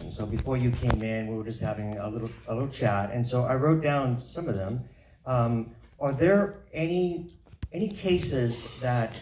questions. So before you came in, we were just having a little chat, and so I wrote down some of them. Are there any cases that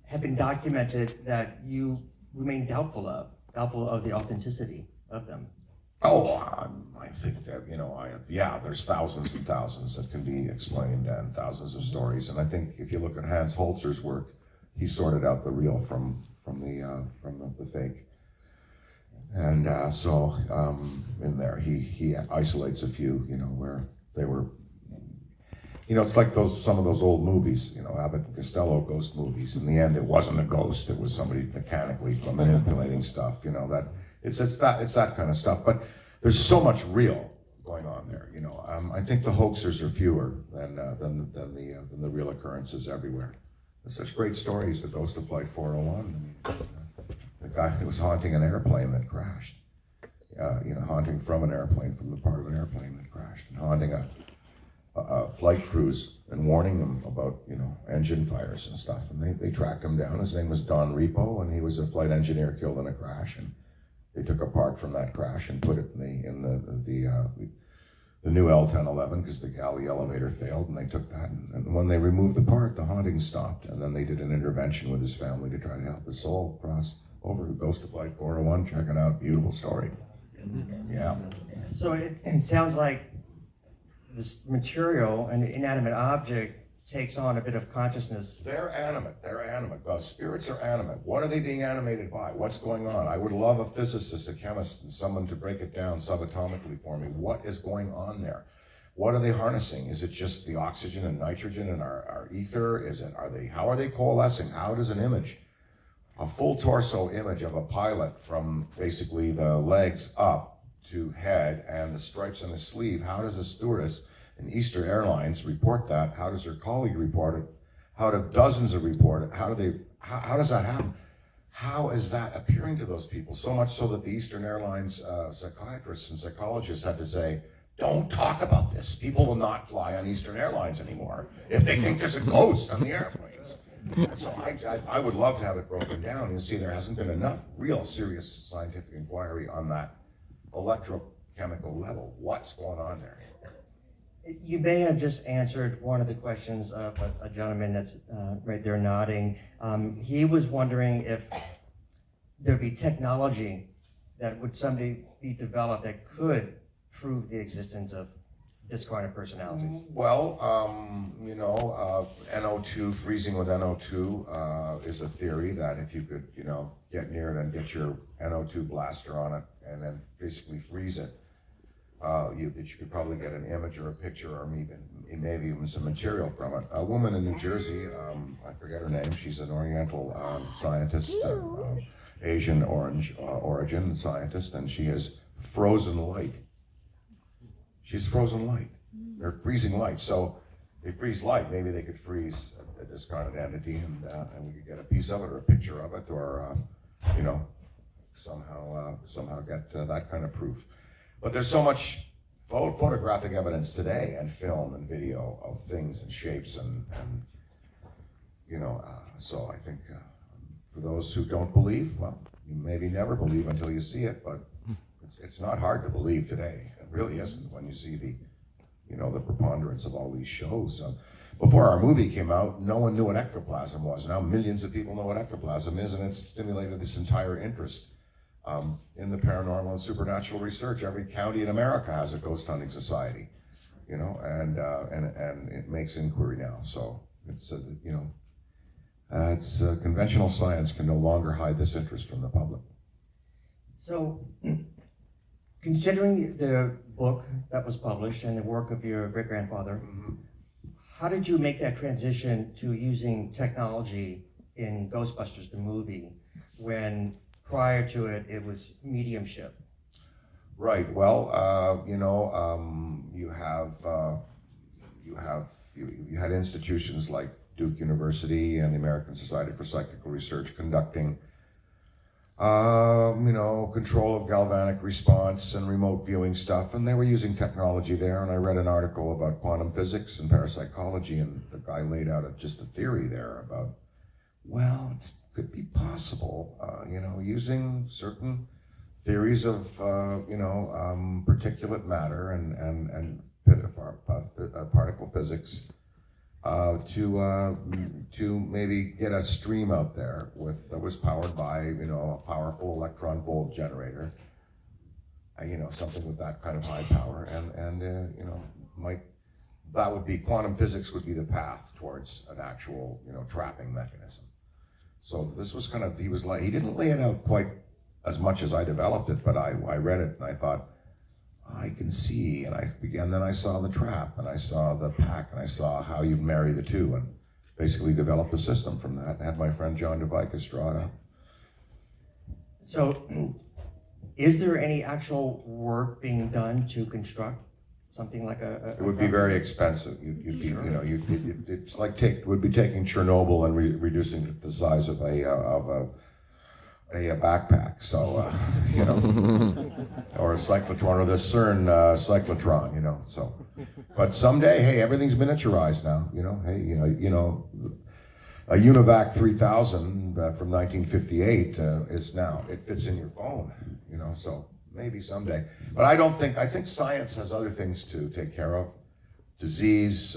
have been documented that you remain doubtful of the authenticity of them? Oh, I think that, there's thousands and thousands that can be explained and thousands of stories. And I think if you look at Hans Holzer's work, he sorted out the real from the fake. And in there, he isolates a few, where they were, it's like some of those old movies, Abbott and Costello ghost movies. In the end, it wasn't a ghost; it was somebody mechanically manipulating stuff. It's that kind of stuff. But there's so much real going on there. I think the hoaxers are fewer than the real occurrences everywhere. There's such great stories. The ghost of Flight 401. The guy who was haunting an airplane that crashed. Haunting from an airplane, from the part of an airplane that crashed, and haunting a flight crews and warning them about, engine fires and stuff. And they tracked him down. His name was Don Repo, and he was a flight engineer killed in a crash. And they took a part from that crash and put it in the new L-1011 because the galley elevator failed, and they took that. And when they removed the part, the haunting stopped. And then they did an intervention with his family to try to help his soul cross over. Ghost of Flight 401, check it out. Beautiful story. Yeah. So it sounds like this material, an inanimate object, takes on a bit of consciousness. They're animate. Spirits are animate. What are they being animated by? What's going on? I would love a physicist, a chemist, and someone to break it down subatomically for me. What is going on there? What are they harnessing? Is it just the oxygen and nitrogen in our ether? How are they coalescing? How does an image, a full torso image of a pilot from basically the legs up to head and the stripes on his sleeve, how does a stewardess in Eastern Airlines report that? How does her colleague report it? How do dozens of report it? How does that happen? How is that appearing to those people? So much so that the Eastern Airlines psychiatrists and psychologists had to say, don't talk about this. People will not fly on Eastern Airlines anymore if they think there's a ghost on the airplanes. And so I would love to have it broken down. You see, there hasn't been enough real serious scientific inquiry on that electrochemical level. What's going on there? You may have just answered one of the questions of a gentleman that's right there nodding. He was wondering if there'd be technology that would someday be developed that could prove the existence of discarnate personalities. Well, NO2, freezing with NO2 is a theory that if you could, get near it and get your NO2 blaster on it and then basically freeze it, that you could probably get an image or a picture or maybe even some material from it. A woman in New Jersey, I forget her name, she's an Oriental scientist, Asian origin scientist, and she has frozen light. She's frozen light. They're freezing light. So they freeze light. Maybe they could freeze a discarnate entity, and we could get a piece of it or a picture of it, or somehow get that kind of proof. But there's so much photographic evidence today, and film and video of things and shapes, and so I think for those who don't believe, well, you maybe never believe until you see it, but it's not hard to believe today. It really isn't when you see the preponderance of all these shows. Before our movie came out, no one knew what ectoplasm was. Now millions of people know what ectoplasm is, and it's stimulated this entire interest in the paranormal and supernatural research. Every county in America has a ghost hunting society, and it makes inquiry now. So it's conventional science can no longer hide this interest from the public. So, considering the book that was published and the work of your great-grandfather, how did you make that transition to using technology in Ghostbusters, the movie, when prior to it, it was mediumship? Right. Well, you had institutions like Duke University and the American Society for Psychical Research conducting control of galvanic response and remote viewing stuff, and they were using technology there. And I read an article about quantum physics and parapsychology, and the guy laid out just a theory there about, well, it could be possible, using certain theories of, particulate matter and particle physics to maybe get a stream out there that was powered by, a powerful electron volt generator, something with that kind of high power, that would be, quantum physics would be the path towards an actual, trapping mechanism. So this was kind of, he didn't lay it out quite as much as I developed it, but I read it and I thought, I can see, and then I saw the trap, and I saw the pack, and I saw how you'd marry the two, and basically developed a system from that, and had my friend John DeVicus draw it up. So, is there any actual work being done to construct something like a It would be very expensive. You'd be, Sure. It's like would be taking Chernobyl and reducing it to the size of a backpack. So, or a cyclotron, or the CERN cyclotron. So, but someday, hey, everything's miniaturized now. Hey, a Univac 3000 from 1958 is now, it fits in your phone. So maybe someday. But I think science has other things to take care of. Disease,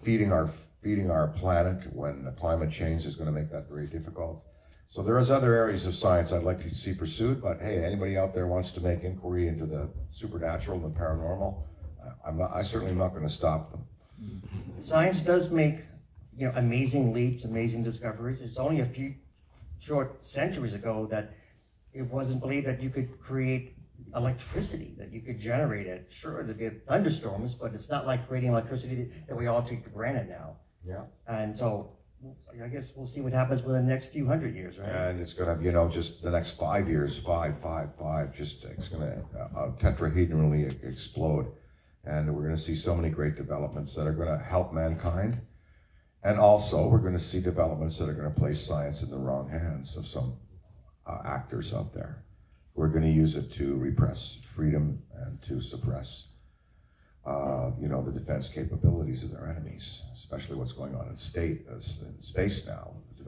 feeding our planet when climate change is going to make that very difficult. So there is other areas of science I'd like to see pursued, but hey, anybody out there wants to make inquiry into the supernatural and the paranormal, I certainly am not going to stop them. Science does make, amazing leaps, amazing discoveries. It's only a few short centuries ago that it wasn't believed that you could create electricity, that you could generate it. Sure, there'd be thunderstorms, but it's not like creating electricity that we all take for granted now. Yeah. And so I guess we'll see what happens within the next few hundred years, right? And it's going to, just the next 5 years, it's going to tetrahedrally explode. And we're going to see so many great developments that are going to help mankind. And also, we're going to see developments that are going to place science in the wrong hands of some actors out there. We're going to use it to repress freedom and to suppress, the defense capabilities of their enemies, especially what's going on in space now. The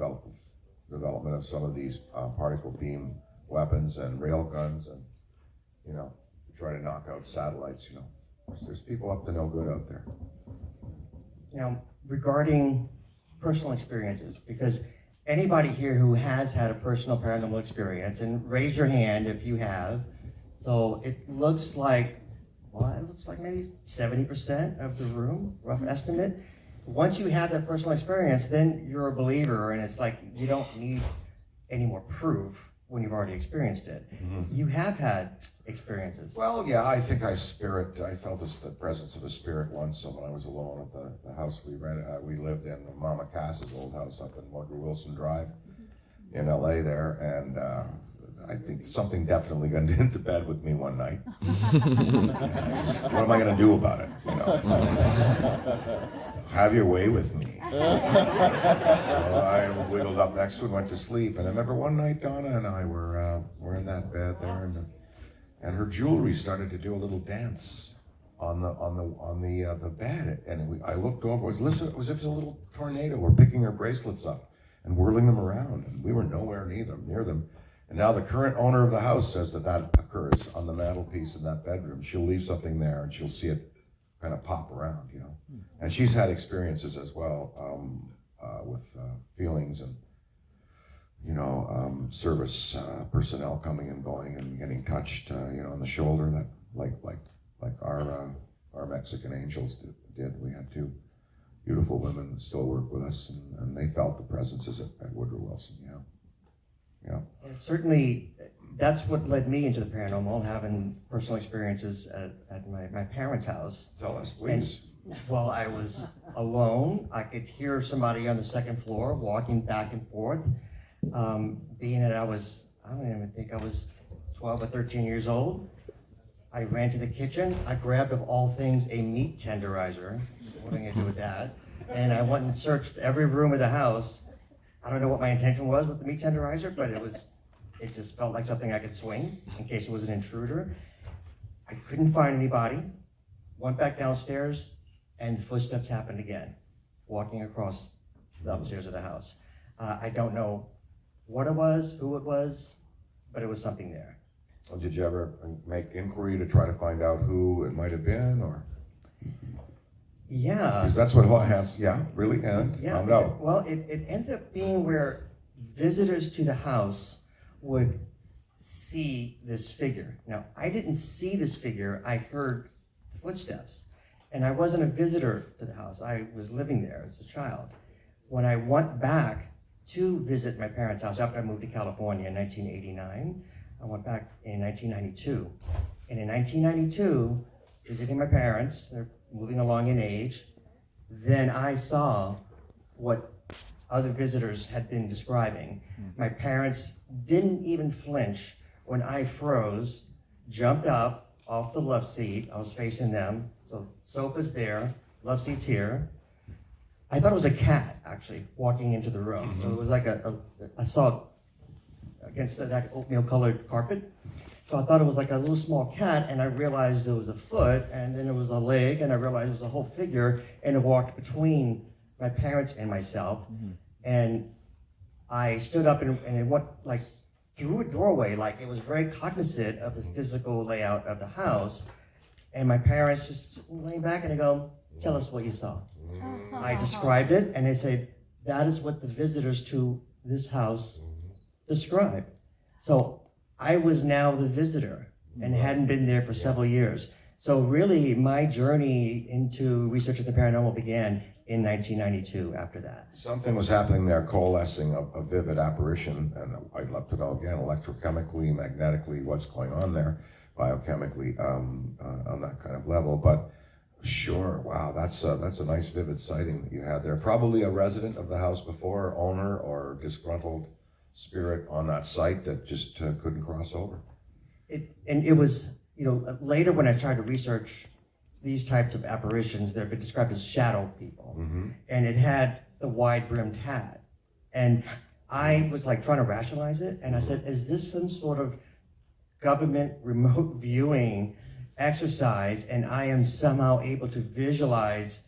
development of some of these particle beam weapons and rail guns, and to try to knock out satellites. There's people up to no good out there. Now, regarding personal experiences, because anybody here who has had a personal paranormal experience, and raise your hand if you have. So it looks like maybe 70% of the room, rough estimate. Once you have that personal experience, then you're a believer, and it's like you don't need any more proof when you've already experienced it. Mm-hmm. You have had experiences. Well, yeah, I think I felt the presence of a spirit once when I was alone at the house we lived in, Mama Cass's old house up in Woodrow Wilson Drive in LA there, and I think something definitely got into bed with me one night. What am I going to do about it? Have your way with me. So I wiggled up next to it, went to sleep, and I remember one night Donna and I were in that bed there, and her jewelry started to do a little dance on the bed, and I looked over. It was as if it was a little tornado. We're picking her bracelets up and whirling them around, and we were nowhere near them. And now the current owner of the house says that occurs on the mantelpiece in that bedroom. She'll leave something there, and she'll see it kind of pop around, And she's had experiences as well with feelings and, service personnel coming and going and getting touched, on the shoulder, that like our Mexican angels did. We had two beautiful women that still work with us, and they felt the presences at Woodrow Wilson, Yeah. And certainly, that's what led me into the paranormal, having personal experiences at my parents' house. Tell us, please. While I was alone, I could hear somebody on the second floor walking back and forth. Being that I don't even think I was 12 or 13 years old, I ran to the kitchen. I grabbed, of all things, a meat tenderizer. What am I going to do with that? And I went and searched every room of the house. I don't know what my intention was with the meat tenderizer, but it just felt like something I could swing in case it was an intruder. I couldn't find anybody. Went back downstairs, and footsteps happened again, walking across the upstairs of the house. I don't know what it was, who it was, but it was something there. Well, did you ever make inquiry to try to find out who it might have been, or? Yeah. Because that's what yeah, really, and Yeah, found out. well, it ended up being where visitors to the house would see this figure. Now, I didn't see this figure, I heard footsteps. And I wasn't a visitor to the house, I was living there as a child. When I went back to visit my parents' house after I moved to California in 1989, I went back in 1992. And in 1992, visiting my parents, they're moving along in age, then I saw what other visitors had been describing. My parents didn't even flinch when I froze, jumped up off the love seat. I was facing them, so sofa's there, love seat's here. I thought it was a cat, actually, walking into the room. So it was like I saw it against that oatmeal colored carpet. So I thought it was like a little small cat, and I realized it was a foot, and then it was a leg, and I realized it was a whole figure, and it walked between my parents and myself. And I stood up and it went like through a doorway, like it was very cognizant of the physical layout of the house. And my parents just leaned back and they go, "Tell us what you saw." I described it, and they said, "That is what the visitors to this house described." So I was now the visitor and hadn't been there for several years. So really, my journey into research of the paranormal began in 1992 after that. Something was happening there, coalescing a vivid apparition, and I'd love to know again, electrochemically, magnetically, what's going on there, biochemically, on that kind of level. But sure, wow, that's a nice vivid sighting that you had there. Probably a resident of the house before, owner, or disgruntled spirit on that site that just couldn't cross over. It was, later when I tried to research these types of apparitions, they've been described as shadow people. And it had the wide-brimmed hat. And I was like trying to rationalize it, and I said, is this some sort of government remote viewing exercise, and I am somehow able to visualize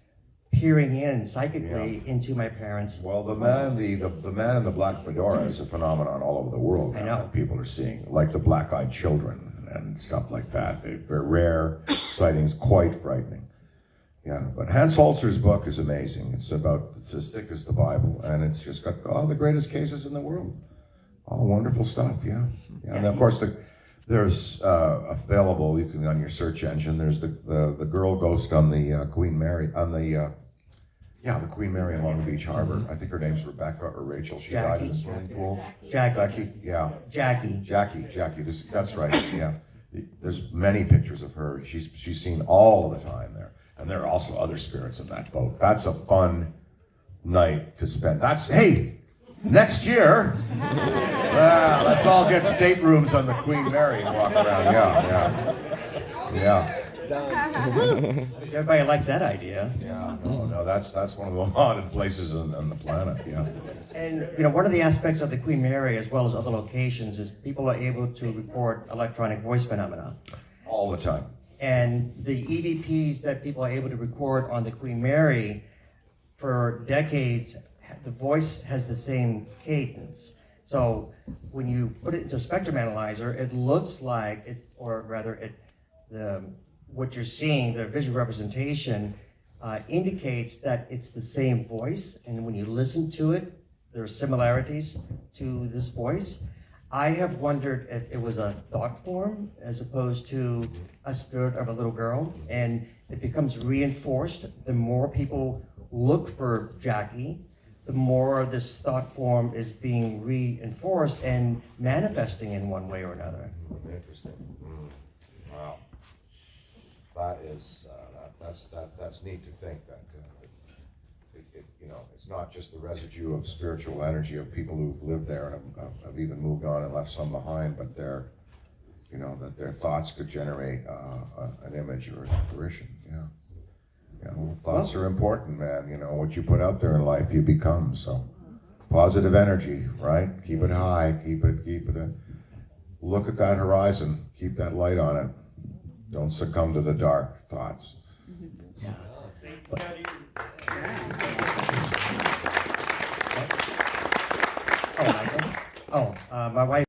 peering in psychically into my parents? Well, the man in the black fedora is a phenomenon all over the world. I know. That people are seeing, like the black-eyed children and stuff like that. They're rare sightings, quite frightening. Yeah, but Hans Holzer's book is amazing. It's as thick as the Bible, and it's just got all the greatest cases in the world. All wonderful stuff, yeah. And of course, there's available, you can, on your search engine, there's the girl ghost on the Queen Mary, on the Queen Mary in Long Beach Harbor. I think her name's Rebecca or Rachel. She died in the swimming pool. Becky, yeah. Jackie. That's right, yeah. There's many pictures of her. She's seen all the time there. And there are also other spirits in that boat. That's a fun night to spend. Hey, next year, let's all get staterooms on the Queen Mary and walk around. Yeah. Everybody likes that idea. Yeah, no, that's one of the haunted places on the planet, yeah. And one of the aspects of the Queen Mary, as well as other locations, is people are able to record electronic voice phenomena. All the time. And the EVPs that people are able to record on the Queen Mary, for decades, the voice has the same cadence. So when you put it into a spectrum analyzer, it looks like what you're seeing, the visual representation, indicates that it's the same voice. And when you listen to it, there are similarities to this voice. I have wondered if it was a thought form as opposed to a spirit of a little girl, and it becomes reinforced. The more people look for Jackie, the more this thought form is being reinforced and manifesting in one way or another. Interesting. Wow. That is that's neat to think that it's not just the residue of spiritual energy of people who've lived there and have even moved on and left some behind, but that their thoughts could generate an image or an apparition. Thoughts are important, man. What you put out there in life, you become. So positive energy, right? Keep it high. Keep it. Look at that horizon. Keep that light on it. Don't succumb to the dark thoughts. Yeah. My wife